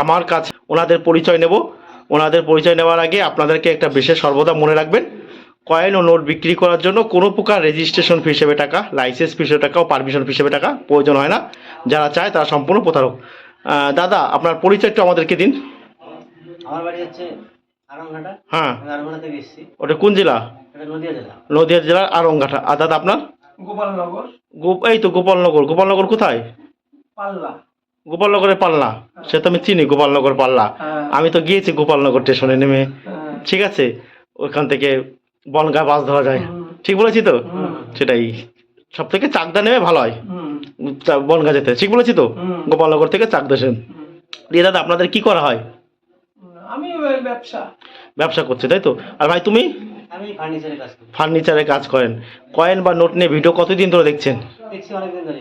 আমার কাছে ওনাদের পরিচয় নেব। ওনাদের পরিচয় নেওয়ার আগে আপনাদেরকে একটা বিশেষ সর্বদা মনে রাখবেন, কয়েন ও নোট বিক্রি করার জন্য কোনো প্রকার রেজিস্ট্রেশন ফি হিসেবে টাকা, লাইসেন্স ফি হিসেবে টাকা ও পারমিশন ফি হিসেবে টাকা প্রয়োজন হয় না। যারা চায় তারা সম্পূর্ণ প্রতারক। দাদা আপনার পরিচয় একটু আমাদেরকে দিন। আমার বাড়ি হচ্ছে আরামঘাটা। হ্যাঁ, আমি আরামঘাটা থেকে এসেছি। ওটা কোন জেলা? এটা নদিয়া জেলা। নদিয়া জেলার আরংঘাটা। আর দাদা আপনার? গোপালনগর। এই তো গোপালনগর। গোপালনগর কোথায়? পাল্লা। গোপালনগরের পাল্লা। সে তো আমি চিনি, গোপালনগর পাল্লা। আমি তো গিয়েছি গোপালনগর স্টেশনে নেমে। ঠিক আছে, ওইখান থেকে বনগাঁ বাস ধরা যায়। ঠিক বলেছি তো? সেটাই সব থেকে চাকদা নেমে ভালো হয় বনগাঁ যেতে। ঠিক বলেছি তো? গোপালনগর থেকে চাকদা সেন। দিয়ে দাদা আপনাদের কি করা হয়? আমি ব্যবসা করছে, তাই তো? আর ভাই তুমি? আমি ফার্নিচারের কাজ করি। ফার্নিচারের কাজ করেন। কয়েন বা নোট নিয়ে ভিডিও কতদিন ধরে দেখছেন? দেখছি অনেকদিন ধরে।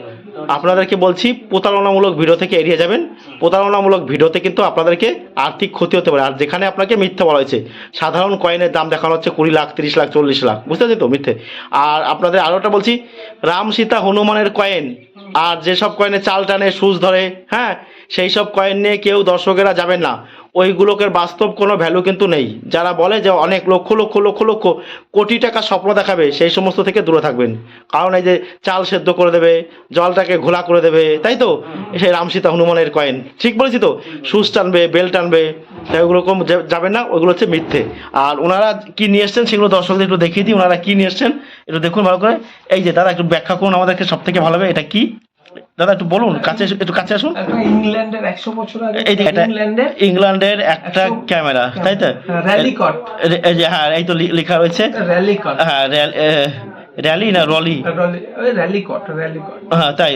আপনাদেরকে বলছি, প্রতারণামূলক ভিডিও থেকে এড়িয়ে যাবেন। প্রতারণামূলক ভিডিওতে কিন্তু আপনাদেরকে আর্থিক ক্ষতি হতে পারে। আর যেখানে আপনাকে মিথ্যা বলা হয়েছে, সাধারণ কয়েনের দাম দেখানো হচ্ছে 20 লাখ, 30 লাখ, 40 লাখ, বুঝতে পারছেন তো? মিথ্যে। আর আপনাদের আরও একটা বলছি, রাম সীতা হনুমানের কয়েন আর যেসব কয়েনে চাল টানে সুচ ধরে, হ্যাঁ, সেই সব কয়েন নিয়ে কেউ দর্শকেরা যাবেন না। ওইগুলোকে বাস্তব কোনো ভ্যালু কিন্তু নেই। যারা বলে যে অনেক লক্ষ লক্ষ লক্ষ লক্ষ কোটি টাকা স্বপ্ন দেখাবে, সেই সমস্ত থেকে দূরে থাকবেন। কারণ এই যে চাল সেদ্ধ করে দেবে, জলটাকে ঘোলা করে দেবে, তাই তো? সেই রাম সীতা হনুমানের কয়েন। ঠিক বলেছি তো? সুচ টানবে, বেল টানবে, তাই ওগুলো যাবেন না। ওইগুলো হচ্ছে মিথ্যে। আর ওনারা কি নিয়ে এসছেন সেগুলো দর্শকদের একটু দেখিয়ে দিই। ওনারা কি নিয়ে এসছেন একটু দেখুন ভালো করে। এই যে দাদা একটু ব্যাখ্যা করুন আমাদেরকে সব থেকে ভালো হবে। এটা কি দাদা একটু বলুন, একটু কাছে আসুন। ইংল্যান্ডের 100 বছর আগে ইংল্যান্ডের একটা ক্যামেরা, তাই তো? র্যালিকট। এই যে হ্যাঁ, এই তো লেখা রয়েছে র্যালিকট। হ্যাঁ, র্যালি না রলি? র্যালিকট। হ্যাঁ তাই,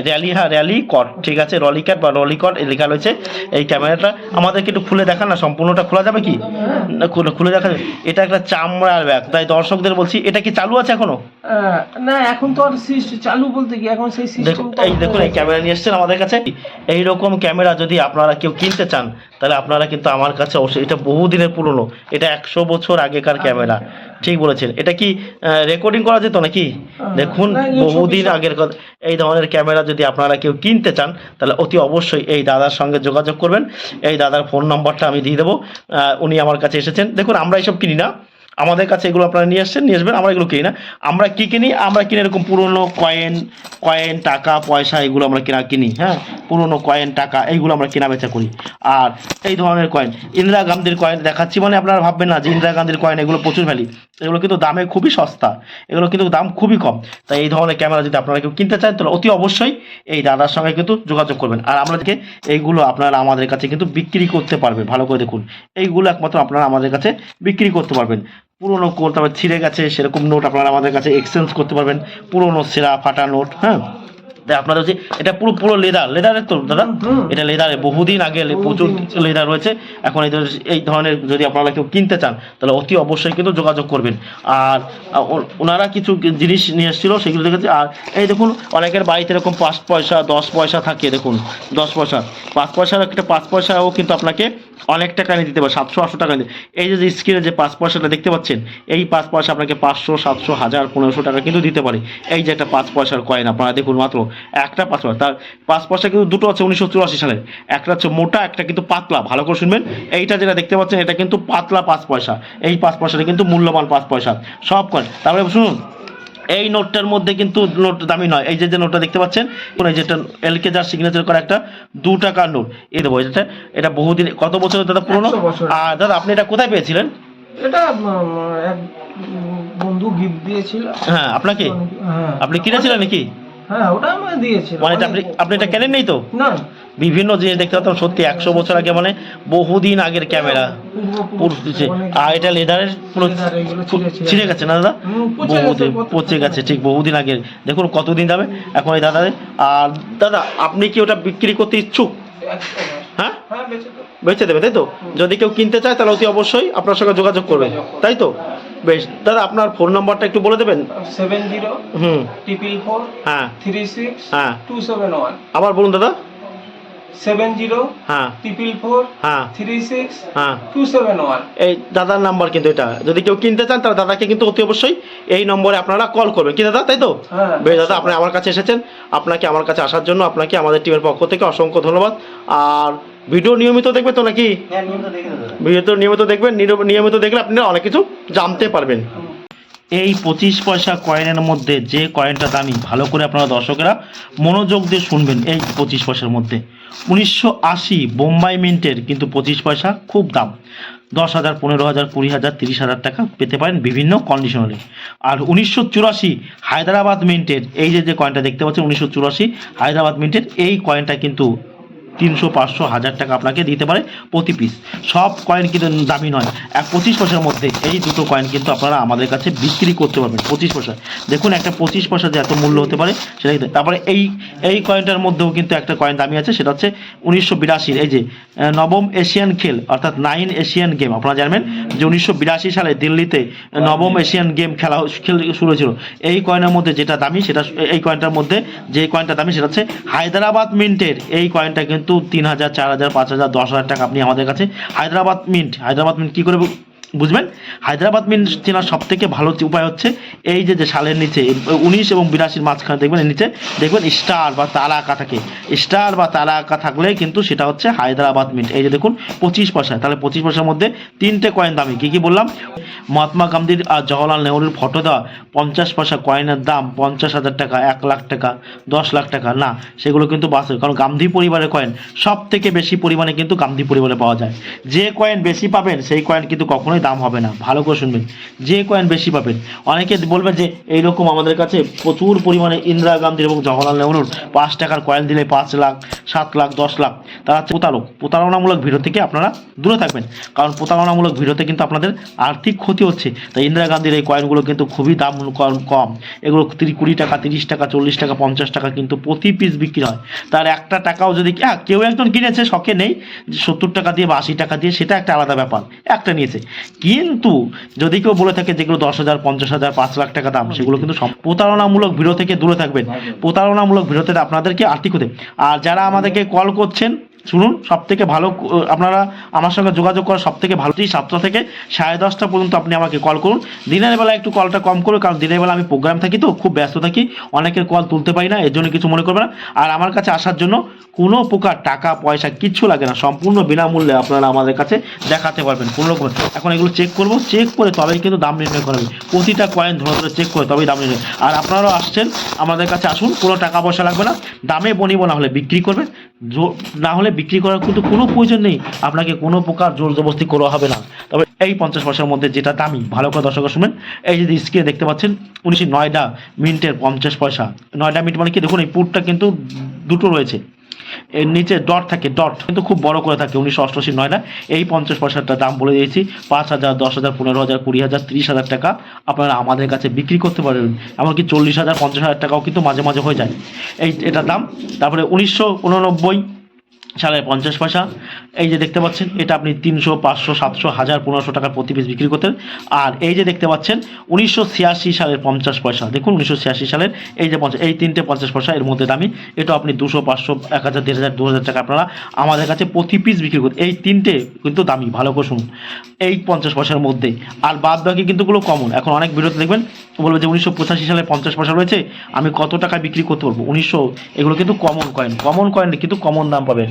র্যালি কট। ঠিক আছে, রলিক্যাট বা রলিকট লেখা রয়েছে। এই ক্যামেরাটা আমাদেরকে একটু খুলে দেখান না, সম্পূর্ণটা খোলা যাবে কি? না, খুলে দেখা যাবে। এটা একটা চামড়ার ব্যাগ। তাই দর্শকদের বলছি, এটা কি চালু আছে এখনো? না, এখন তো আর চালু বলতে কি, এখন সেই সিস্টেম। এই দেখুন, এই ক্যামেরা নিয়ে এসছেন আমাদের কাছে। এইরকম ক্যামেরা যদি আপনারা কেউ কিনতে চান, তাহলে আপনারা কিন্তু আমার কাছে অবশ্যই। এটা বহুদিনের পুরনো, এটা 100 বছর আগেকার ক্যামেরা। ঠিক বলেছেন। এটা কি রেকর্ডিং করা যেত নাকি? দেখুন, বহুদিন আগের কথা। এই ধরনের ক্যামেরা যদি আপনারা কেউ কিনতে চান, তাহলে অতি অবশ্যই এই দাদার সঙ্গে যোগাযোগ করবেন। এই দাদার ফোন নাম্বারটা আমি দিয়ে দেবো। উনি আমার কাছে এসেছেন। দেখুন, আমরা এইসব কিনি না। আমাদের কাছে এগুলো আপনারা নিয়ে আসবেন। আমরা এগুলো কিনি না। আমরা কি কিনি? আমরা কিনি এরকম পুরনো কয়েন টাকা পয়সা, এগুলো আমরা কিনি। হ্যাঁ, পুরনো কয়েন টাকা এইগুলো আমরা কেনা বেচা করি। আর এই ধরনের কয়েন, ইন্দিরা গান্ধীর কয়েন দেখাচ্ছি মানে আপনারা ভাববেন না যে ইন্দিরা গান্ধীর কয়েন, এগুলো প্রচুর ভ্যালি। এগুলো কিন্তু দামে খুবই সস্তা, এগুলো কিন্তু দাম খুবই কম। তাই এই ধরনের ক্যামেরা যদি আপনারা কেউ কিনতে চান, তাহলে অতি অবশ্যই এই দাদার সঙ্গে কিন্তু যোগাযোগ করবেন। আর আমাদেরকে এইগুলো আপনারা আমাদের কাছে কিন্তু বিক্রি করতে পারবেন। ভালো করে দেখুন, এইগুলো একমাত্র আপনারা আমাদের কাছে বিক্রি করতে পারবেন। পুরোনো কোট, তারপর ছিঁড়ে গেছে সেরকম নোট আপনারা আমাদের কাছে এক্সচেঞ্জ করতে পারবেন। পুরোনো ছেঁড়া ফাটা নোট। হ্যাঁ, আপনাদের হচ্ছে এটা পুরো লেদারের তো দাদা? এটা লেদারে, বহুদিন আগে প্রচুর লেদার রয়েছে। এখন এই ধরনের যদি আপনারা কেউ কিনতে চান, তাহলে অতি অবশ্যই কিন্তু যোগাযোগ করবেন। আর ওনারা কিছু জিনিস নিয়ে এসেছিল, সেগুলো দেখেছে। আর এই দেখুন, অনেকের বাড়িতে এরকম 5 পয়সা 10 পয়সা থাকে। দেখুন, 10 পয়সা 5 পয়সার একটা 5 পয়সাও কিন্তু আপনাকে অনেক টাকা নিয়ে দিতে পারে, 700-800 টাকা নিয়ে। এই যে স্ক্রিনে যে 5 পয়সাটা দেখতে পাচ্ছেন, এই 5 পয়সা আপনাকে 500, 700, 1000, 1500 টাকা কিন্তু দিতে পারে। এই যে একটা 5 পয়সার কয়েন, আপনারা দেখুন, মাত্র একটা 5 পয়সা। তার 5 পয়সা কিন্তু দুটো আছে 1984 সালের। একটা হচ্ছে মোটা, একটা কিন্তু পাতলা। ভালো করে শুনবেন, এইটা যেটা দেখতে পাচ্ছেন, এটা কিন্তু পাতলা 5 পয়সা। এই 5 পয়সাটা কিন্তু মূল্যবান 5 পয়সা সব কয়েন। তারপরে শুনুন, এই নোটটার মধ্যে কিন্তু নোট দামি নয়। এই যে নোটটা দেখতে পাচ্ছেন, এই যেটা এলকে যার সিগনেচার করা একটা 2 টাকার নোট, এই দেবো। এটা বহুদিন, কত বছর দাদা পুরনো? আর দাদা আপনি এটা কোথায় পেয়েছিলেন? এটা এক বন্ধু গিফট দিয়েছিল। হ্যাঁ, আপনাকে? আপনি কিনেছিলেন নাকি? হ্যাঁ, ওটা আমাকে দিয়েছিল। মানে আপনি এটা কেনেন নেই তো? না, বিভিন্ন জিনিস দেখতে পাচ্তাম। সত্যি 100 বছর আগে, মানে বহুদিন আগের ক্যামেরা। আর এটা লেদারের পুরো ছিঁড়ে গেছে না দাদা? বহুদিন পচে গেছে। ঠিক, বহুদিন আগের। দেখুন কতদিন যাবে এখন এই দাদা। আর দাদা আপনি কি ওটা বিক্রি করতে ইচ্ছুক? হ্যাঁ, বেচে দেবে, তাই তো? যদি কেউ কিনতে চায়, তাহলে অতি অবশ্যই আপনার সঙ্গে যোগাযোগ করবে, তাই তো? বেশ দাদা, আপনার ফোন নাম্বারটা একটু বলে দেবেন। 70-444 হ্যাঁ 36 হ্যাঁ 271। আবার বলুন দাদা। 70-444 হ্যাঁ 36 হ্যাঁ 271। এই দাদার নাম্বার কিন্তু এটা। যদি কেউ কিনতে চান, তাহলে দাদাকে কিন্তু অতি অবশ্যই এই নম্বরে আপনারা কল করবেন। কি দাদা, তাই তো? বেশ দাদা, আপনি আমার কাছে এসেছেন। আপনাকে আমার কাছে আসার জন্য আপনাকে আমাদের টিমের পক্ষ থেকে অসংখ্য ধন্যবাদ। আর ভিডিও নিয়মিত দেখবে তো নাকি? হ্যাঁ নিয়মিত দেখে দাদা। ভিডিও তো নিয়মিত দেখবেন, নিয়মিত দেখলে আপনি অনেক কিছু জানতে পারবেন। এই 25 পয়সা কয়েনের মধ্যে যে কয়েনটা দামি, ভালো করে আপনারা দর্শকেরা মনোযোগ দিয়ে শুনবেন। এই 25 পয়সার মধ্যে 1980 বোম্বাই মিন্টের কিন্তু 25 পয়সা খুব দাম। 10,000, 15,000, 20,000, 30,000 টাকা পেতে পারেন বিভিন্ন কন্ডিশনালে। আর 1984 হায়দ্রাবাদ মিন্টের এই যে কয়েনটা দেখতে পাচ্ছেন, 1984 হায়দ্রাবাদ মিন্টের এই কয়েনটা কিন্তু 300, 500, 1000 টাকা আপনাকে দিতে পারে প্রতি পিস। সব কয়েন কিন্তু দামি নয়। 25 পয়সার মধ্যে এই দুটো কয়েন কিন্তু আপনারা আমাদের কাছে বিক্রি করতে পারবেন 25 পয়সা। দেখুন একটা 25 পয়সা যে এত মূল্য হতে পারে সেটা কিন্তু। তারপরে এই কয়েনটার মধ্যেও কিন্তু একটা কয়েন দামি আছে, সেটা হচ্ছে 1982 এই যে নবম এশিয়ান খেল, অর্থাৎ 9 এশিয়ান গেম। আপনারা জানবেন যে 1982 সালে দিল্লিতে নবম এশিয়ান গেম খেল শুরু হয়েছিল। এই কয়েনের মধ্যে যেটা দামি, সেটা এই কয়েনটার মধ্যে যে কয়েনটা দামি সেটা হচ্ছে হায়দ্রাবাদ মিন্টের এই কয়েনটা কিন্তু 3,000, 4,000, 5,000, 10,000 টাকা আপনি আমাদের কাছে। হায়দ্রাবাদ মিন্ট কী করে বুঝবেন? হায়দ্রাবাদ মিন্ট চেনার সব থেকে ভালো উপায় হচ্ছে এই যে সালের নিচে 19 এবং 82 মাঝখানে দেখবেন, এর নিচে দেখবেন স্টার বা তারা আঁকা থাকে। স্টার বা তারা আঁকা থাকলে কিন্তু সেটা হচ্ছে হায়দ্রাবাদ মিন্ট। এই যে দেখুন 25 পয়সা, তাহলে 25 পয়সার মধ্যে তিনটে কয়েন দামি। কী বললাম? মহাত্মা গান্ধীর আর জওহরলাল নেহরুর ফটো দেওয়া 50 পয়সা কয়েনের দাম 50,000 টাকা, 1 লাখ টাকা, 10 লাখ টাকা না, সেগুলো কিন্তু বাস্তব। কারণ গান্ধী পরিবারের কয়েন সব থেকে বেশি পরিমাণে কিন্তু গান্ধী পরিবারে পাওয়া যায়। যে কয়েন বেশি পাবেন সেই কয়েন কিন্তু কখনোই দাম হবে না। ভালো করে শুনবেন, যে কয়েন বেশি পাবেন। অনেকে বলবেন যে এইরকম আমাদের কাছে প্রচুর পরিমাণে ইন্দিরা গান্ধীর এবং জওহরলাল নেহরুর 5 টাকার কয়েন দিলে 5 লাখ, 7 লাখ, 10 লাখ, তারা প্রতারণামূলক ভিডিও থেকে আপনারা দূরে থাকবেন। কারণ প্রতারণামূলক ভিডিওতে কিন্তু আপনাদের আর্থিক ক্ষতি হচ্ছে। তাই ইন্দিরা গান্ধীর এই কয়েনগুলো কিন্তু খুবই দাম কম। এগুলো 20 টাকা, 30 টাকা, 40 টাকা, 50 টাকা কিন্তু প্রতি পিস বিক্রি হয়। তার একটা টাকাও যদি কেউ একজন কিনেছে, শখে নেই, যে 70 টাকা দিয়ে বা 80 টাকা দিয়ে, সেটা একটা আলাদা ব্যাপার, একটা নিয়েছে। কিন্তু যদি কেউ বলে থাকে যেগুলো 10,000, 50,000, 5 লাখ টাকা দাম, সেগুলো কিন্তু সব প্রতারণামূলক ভিডিও থেকে দূরে থাকবেন। প্রতারণামূলক ভিডিওতে আপনাদেরকে আর্থিক হতে। আর যারা আমাদেরকে কল করছেন, শুনুন, সব থেকে ভালো আপনারা আমার সঙ্গে যোগাযোগ করার সব থেকে ভালো 7টা থেকে 10:30 পর্যন্ত আপনি আমাকে কল করুন। দিনের বেলা একটু কলটা কম করুন, কারণ দিনের বেলা আমি প্রোগ্রাম থাকি, তো খুব ব্যস্ত থাকি, অনেকের কল তুলতে পারি না, এর জন্য কিছু মনে করবে না। আর আমার কাছে আসার জন্য কোনো প্রকার টাকা পয়সা কিচ্ছু লাগে না, সম্পূর্ণ বিনামূল্যে আপনারা আমাদের কাছে দেখাতে পারবেন কোনো রকম। এখন এগুলো চেক করবো, চেক করে তবেই কিন্তু দাম নির্ণয় করা হবে। প্রতিটা কয়েন ধরে ধরে চেক করে তবেই দাম নির্ণয়। আর আপনারাও আসছেন, আমাদের কাছে আসুন, কোনো টাকা পয়সা লাগবে না। দামে বনিব না হলে বিক্রি করবেন, না হলে বিক্রি করার কিন্তু কোনো প্রয়োজন নেই। আপনাকে কোনো প্রকার জোর জবরদস্তি করা হবে না। তবে এই 50 পয়সার মধ্যে যেটা দামি, ভালো করে দর্শক শুনবেন। এই যে স্ক্রিনে দেখতে পাচ্ছেন 19 নয়ডা মিন্টের 50 পয়সা। নয়ডা মিন্ট মানে কি? দেখুন এই পুরটা কিন্তু দুটো রয়েছে, এর নিচে ডট থাকে, ডট কিন্তু খুব বড় করে থাকে। 1988 নয়ডা এই 50 পয়সাটার দাম বলে দিয়েছি 5,000, 10,000, 15,000, 20,000, 30,000 টাকা আপনারা আমাদের কাছে বিক্রি করতে পারবেন। এমনকি 40,000, 50,000 টাকাও কিন্তু মাঝে মাঝে হয়ে যায় এটার দাম। তারপরে 1989 সালে 50 পয়সা এই যে দেখতে পাচ্ছেন, এটা আপনি 300, 500, 700, 1000, 1500 টাকা প্রতি পিস বিক্রি করতেন। আর এই যে দেখতে পাচ্ছেন 1986 সালের 50 পয়সা, দেখুন 1986 সালের এই যে 50, এই তিনটে 50 পয়সা এর মধ্যে দামি। এটা আপনি 200, 500, 1000, 1500, 2000 টাকা আপনারা আমাদের কাছে প্রতি পিস বিক্রি করতেন। এই তিনটে কিন্তু দামি, ভালো করে শুনুন, এই 50 পয়সার মধ্যে। আর বাদ বাকি কিন্তু গুলো কমন। এখন অনেক ভিডিওতে দেখবেন বলবে যে 1985 সালে 50 পয়সা রয়েছে, আমি কত টাকা বিক্রি করতে পারবো? 1900, এগুলো কিন্তু কমন কয়েন কিন্তু কমন দাম পাবেন।